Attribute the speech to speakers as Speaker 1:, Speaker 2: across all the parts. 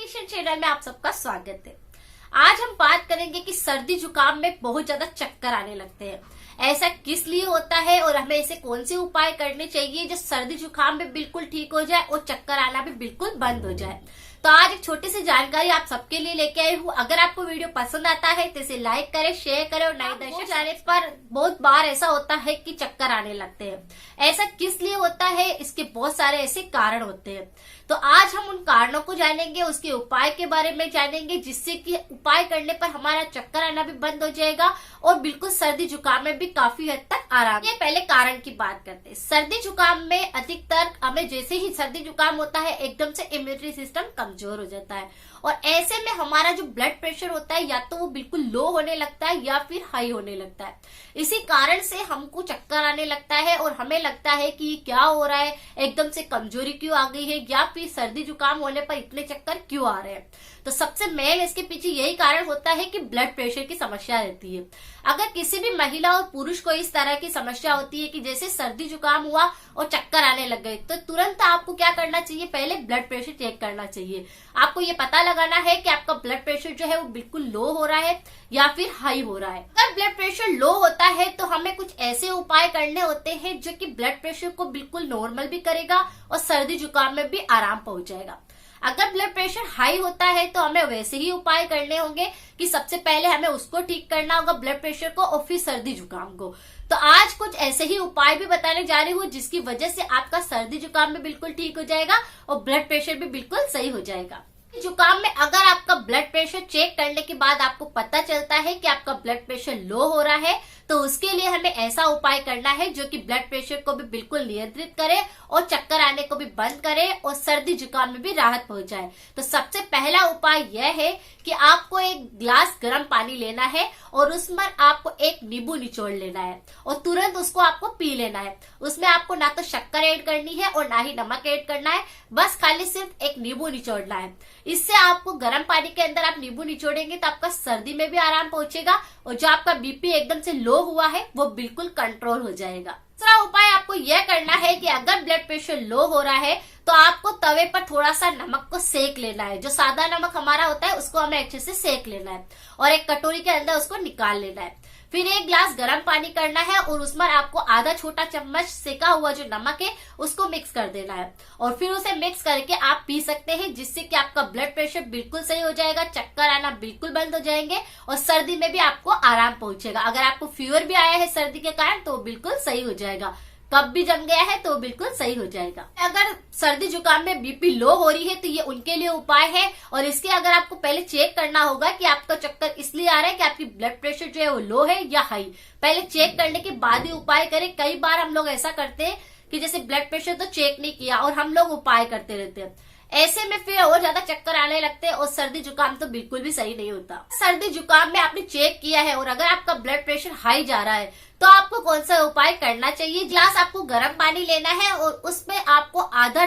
Speaker 1: Nutrition channel में आप सबका स्वागत है। आज हम बात करेंगे कि सर्दी जुकाम में बहुत ज्यादा चक्कर आने लगते हैं। ऐसा किस लिए होता है और हमें ऐसे कौन से उपाय करने चाहिए जो सर्दी जुकाम में बिल्कुल ठीक हो जाए और चक्कर आना भी बिल्कुल बंद हो जाए। तो आज एक छोटी सी जानकारी आप सबके लिए लेके आई हूँ। अगर आपको वीडियो पसंद आता है तो इसे लाइक करें, शेयर करें और नए दर्शक जाने पर बहुत बार ऐसा होता है कि चक्कर आने लगते हैं। ऐसा किस लिए होता है, इसके बहुत सारे ऐसे कारण होते हैं। तो आज हम उन कारणों को जानेंगे, उसके उपाय के बारे में जानेंगे, जिससे कि उपाय करने पर हमारा चक्कर आना भी बंद हो जाएगा और बिल्कुल सर्दी जुकाम में भी काफी हद तक आराम। ये पहले कारण की बात करते हैं। सर्दी जुकाम में अधिकतर हमें जैसे ही सर्दी जुकाम होता है एकदम से इम्यूनिटी सिस्टम कमजोर हो जाता है और ऐसे में हमारा जो ब्लड प्रेशर होता है या तो वो बिल्कुल लो होने लगता है या फिर हाई होने लगता है। इसी कारण से हमको चक्कर आने लगता है और हमें लगता है कि क्या हो रहा है, एकदम से कमजोरी क्यों आ गई है या फिर सर्दी जुकाम होने पर इतने चक्कर क्यों आ रहे हैं। तो सबसे मेन इसके पीछे यही कारण होता है कि ब्लड प्रेशर की समस्या रहती है। अगर किसी भी महिला और पुरुष को इस तरह की समस्या होती है कि जैसे सर्दी जुकाम हुआ और चक्कर आने लग गए, तो तुरंत आपको क्या करना चाहिए, पहले ब्लड प्रेशर चेक करना चाहिए। आपको ये पता लगाना है कि आपका ब्लड प्रेशर जो है वो बिल्कुल लो हो रहा है या फिर हाई हो रहा है। अगर ब्लड प्रेशर लो होता है तो हमें कुछ ऐसे उपाय करने होते हैं जो कि ब्लड प्रेशर को बिल्कुल नॉर्मल भी करेगा और सर्दी जुकाम में भी आराम पहुंचाएगा। अगर ब्लड प्रेशर हाई होता है तो हमें वैसे ही उपाय करने होंगे कि सबसे पहले हमें उसको ठीक करना होगा, ब्लड प्रेशर को, और फिर सर्दी जुकाम को। तो आज कुछ ऐसे ही उपाय भी बताने जा रही हूँ जिसकी वजह से आपका सर्दी जुकाम भी बिल्कुल ठीक हो जाएगा और ब्लड प्रेशर भी बिल्कुल सही हो जाएगा। जुकाम में अगर आपका ब्लड प्रेशर चेक करने के बाद आपको पता चलता है कि आपका ब्लड प्रेशर लो हो रहा है, तो उसके लिए हमें ऐसा उपाय करना है जो कि ब्लड प्रेशर को भी बिल्कुल नियंत्रित करे और चक्कर आने को भी बंद करे और सर्दी जुकाम में भी राहत पहुंचाए। तो सबसे पहला उपाय यह है कि आपको एक ग्लास गर्म पानी लेना है और उसमें आपको एक नींबू निचोड़ लेना है और तुरंत उसको आपको पी लेना है। उसमें आपको ना तो शक्कर ऐड करनी है और ना ही नमक ऐड करना है, बस खाली सिर्फ एक नींबू निचोड़ना है। इससे आपको गर्म पानी के अंदर आप नींबू निचोड़ेंगे तो आपका सर्दी में भी आराम पहुंचेगा और जो आपका बीपी एकदम से लो हुआ है वो बिल्कुल कंट्रोल हो जाएगा। दूसरा उपाय आपको यह करना है कि अगर ब्लड प्रेशर लो हो रहा है तो आपको तवे पर थोड़ा सा नमक को सेक लेना है। जो सादा नमक हमारा होता है उसको हमें अच्छे से सेक लेना है और एक कटोरी के अंदर उसको निकाल लेना है। फिर एक ग्लास गर्म पानी करना है और उसमें आपको आधा छोटा चम्मच सेका हुआ जो नमक है उसको मिक्स कर देना है और फिर उसे मिक्स करके आप पी सकते हैं, जिससे कि आपका ब्लड प्रेशर बिल्कुल सही हो जाएगा, चक्कर आना बिल्कुल बंद हो जाएंगे और सर्दी में भी आपको आराम पहुंचेगा। अगर आपको फीवर भी आया है सर्दी के कारण तो बिल्कुल सही हो जाएगा, कब भी जम गया है तो बिल्कुल सही हो जाएगा। अगर सर्दी जुकाम में बीपी लो हो रही है तो ये उनके लिए उपाय है और इसके अगर आपको पहले चेक करना होगा कि आपका चक्कर इसलिए आ रहा है कि आपकी ब्लड प्रेशर जो है वो लो है या हाई, पहले चेक करने के बाद ही उपाय करें। कई बार हम लोग ऐसा करते हैं कि जैसे ब्लड प्रेशर तो चेक नहीं किया और हम लोग उपाय करते रहते हैं, ऐसे में फिर और ज्यादा चक्कर आने लगते हैं और सर्दी जुकाम तो बिल्कुल भी सही नहीं होता। सर्दी जुकाम में आपने चेक किया है और अगर आपका ब्लड प्रेशर हाई जा रहा है तो आपको कौन सा उपाय करना चाहिए। ग्लास आपको गर्म पानी लेना है और उसमें आपको आधा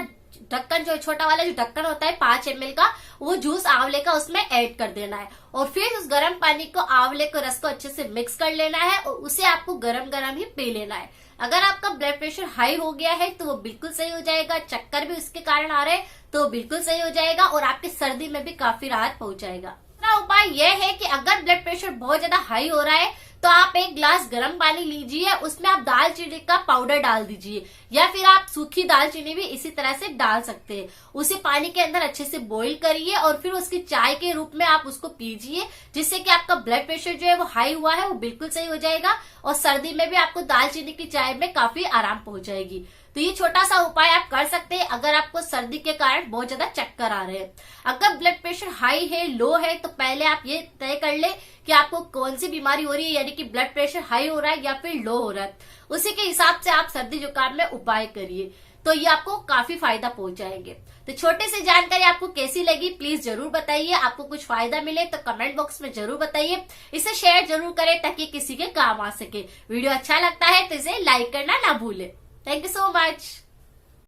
Speaker 1: ढक्कन, जो छोटा वाला जो ढक्कन होता है 5 ml का, वो जूस आंवले का उसमें ऐड कर देना है और फिर उस गर्म पानी को, आंवले को रस को अच्छे से मिक्स कर लेना है और उसे आपको गरम गरम ही पी लेना है। अगर आपका ब्लड प्रेशर हाई हो गया है तो वो बिल्कुल सही हो जाएगा, चक्कर भी उसके कारण आ रहे हैं तो बिल्कुल सही हो जाएगा और आपकी सर्दी में भी काफी राहत पहुंचाएगा। दूसरा उपाय यह है कि अगर ब्लड प्रेशर बहुत ज्यादा हाई हो रहा है तो आप एक ग्लास गर्म पानी लीजिए, उसमें आप दालचीनी का पाउडर डाल दीजिए या फिर आप सूखी दालचीनी भी इसी तरह से डाल सकते हैं। उसे पानी के अंदर अच्छे से बॉईल करिए और फिर उसकी चाय के रूप में आप उसको पीजिए, जिससे कि आपका ब्लड प्रेशर जो है वो हाई हुआ है वो बिल्कुल सही हो जाएगा और सर्दी में भी आपको दालचीनी की चाय में काफी आराम पहुंचाएगी। तो ये छोटा सा उपाय आप कर सकते हैं अगर आपको सर्दी के कारण बहुत ज्यादा चक्कर आ रहे हैं। अगर ब्लड प्रेशर हाई है, लो है, तो पहले आप ये तय कर ले कि आपको कौन सी बीमारी हो रही है, यानी कि ब्लड प्रेशर हाई हो रहा है या फिर लो हो रहा है। उसी के हिसाब से आप सर्दी जुकाम में उपाय करिए, तो ये आपको काफी फायदा पहुंचाएंगे। तो छोटी सी जानकारी आपको कैसी लगी प्लीज जरूर बताइए। आपको कुछ फायदा मिले तो कमेंट बॉक्स में जरूर बताइए। इसे शेयर जरूर करें ताकि किसी के काम आ सके। वीडियो अच्छा लगता है तो इसे लाइक करना ना भूले। Thank you so much.